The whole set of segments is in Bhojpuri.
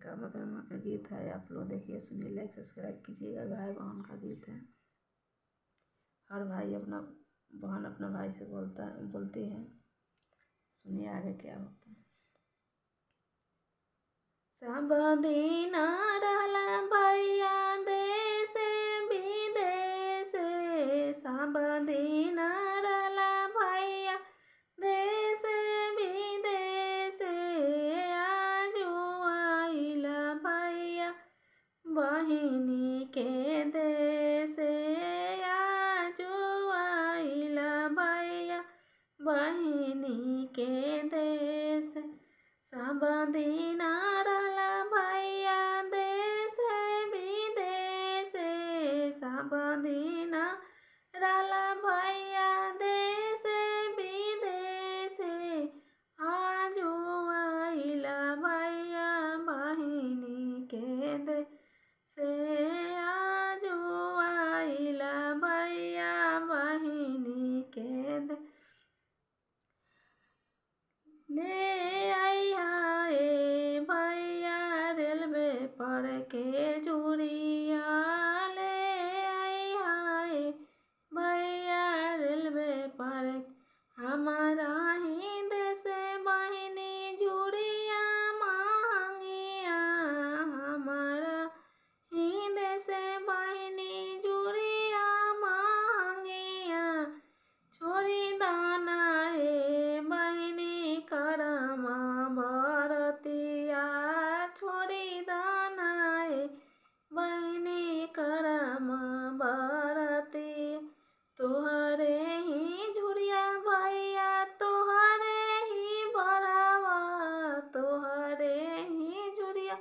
कर्मा धर्मा का गीत है, आप लोग देखिए, सुनिए, लाइक सब्सक्राइब कीजिएगा। भाई बहन का गीत है। हर भाई अपना बहन अपना भाई से बोलती है। सुनिए आगे क्या होता है। सब दिन रहला भैया देश विदेश, सब दिन रहला भैया देश विदेश, आजू आइल भैया बहिनी के देश, आजू आइल भैया बहिनी के देश। सब दिन रहला भैया देश विदेश, सब दिन रहला भैया देश विदेश, आजू आइल भैया बहिनी के देश, आजू आइल भैया बहिनी के देश। ले आइहा ए भैया रेलवे पर के जुड़िया, ले आइहा ए भैया रेलवे पर हमारा ही देश बहिनी जुड़िया मांगिया, हमारा ही देश बहिनी जुड़िया मांगिया, छोड़ी दाना हे बहिनी करमा बरतिया, छोड़ी दाना हे बहिनी करमा बरती, तोहरे ही जुड़िया भैया तोहरे ही बड़ावा, तोहरे ही जुड़िया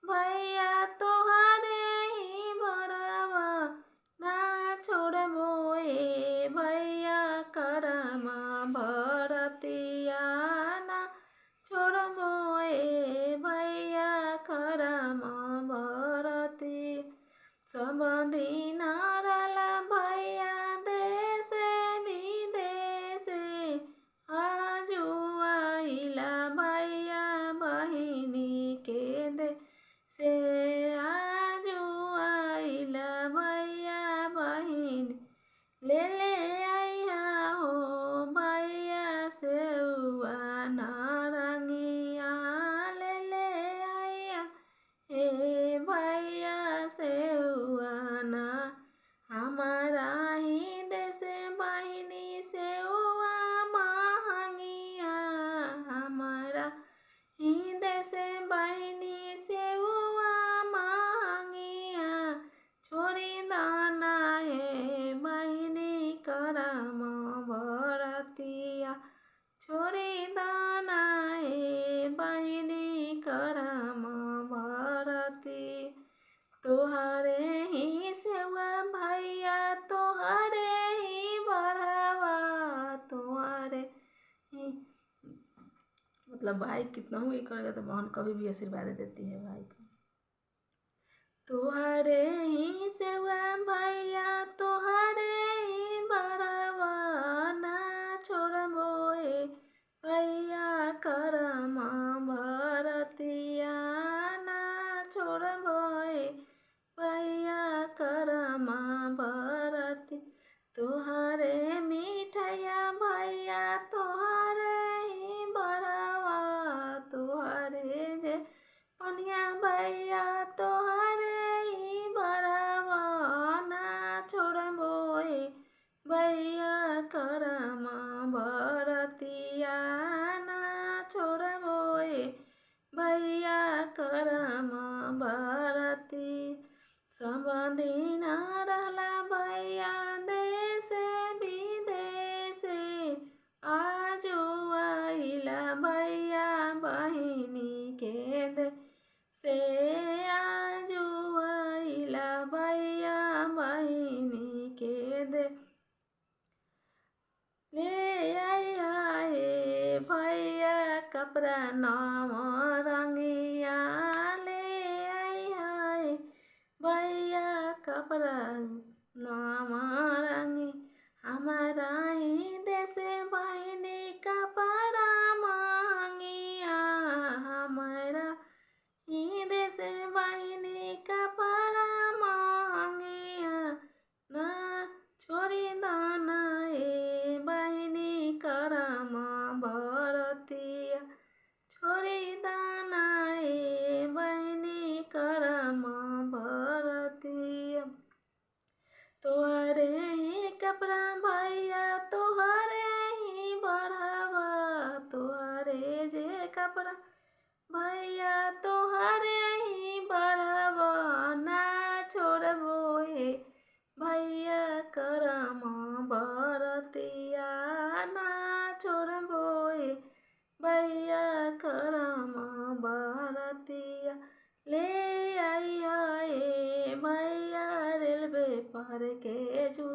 भैया तोहरे ही बड़ावा, ना छोड़बो ए भैया करमा बरतिया, ना छोड़बो ए भैया करमा बरती। सब दिन रहला भैया देश विदेश, आजू आइल भैया बहिनी के देश, आजू आइल भैया बहिनी। ले आइहा हो भैया सेउआ नारंगिया, ले आइहा हे भैया सेउआ ना, हमारा ही देश बहिनी सेउआ महंगिया, हमारा ही देश बहिनी सेउआ महंगिया, छोड़ी दाना हे बहिनी करमा बरतिया, छोड़ी दाना हे बहिनी करमा बरती, तोहरे ही सेवा भैया तोहरे ही बढ़ावा, तोहरे ही, मतलब भाई कितना ही करेगा तो बहन कभी भी आशीर्वाद देती है भाई को। तोहरे ही सेवा भैया तोहरे ही बढ़ावा, ना छोड़बो ए भैया करमा बरतिया, ना छोड़बो ए भैया करमा बरती, तोहरे मिठैया भैया तोहरे ही बढ़ावा, तोहरे जे पनिया भैया तोहरे ही बढ़ावा, ना छोड़बो ए भैया भर के जो